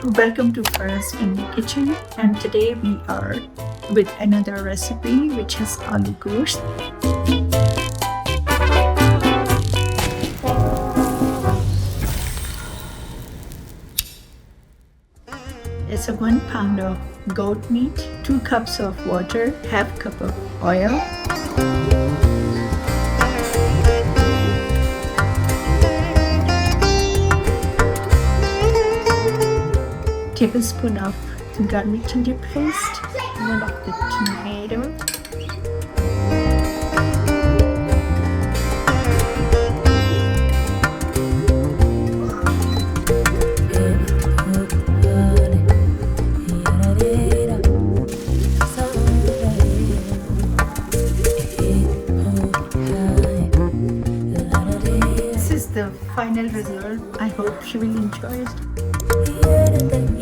Welcome to Farah's Indian Kitchen, and today we are with another recipe which is Aloo Gosht. It's a 1 pound of goat meat, 2 cups of water, half cup of oil, tablespoon of garlic ginger paste, 1 of the tomato, this is the final result. I hope you will enjoy it.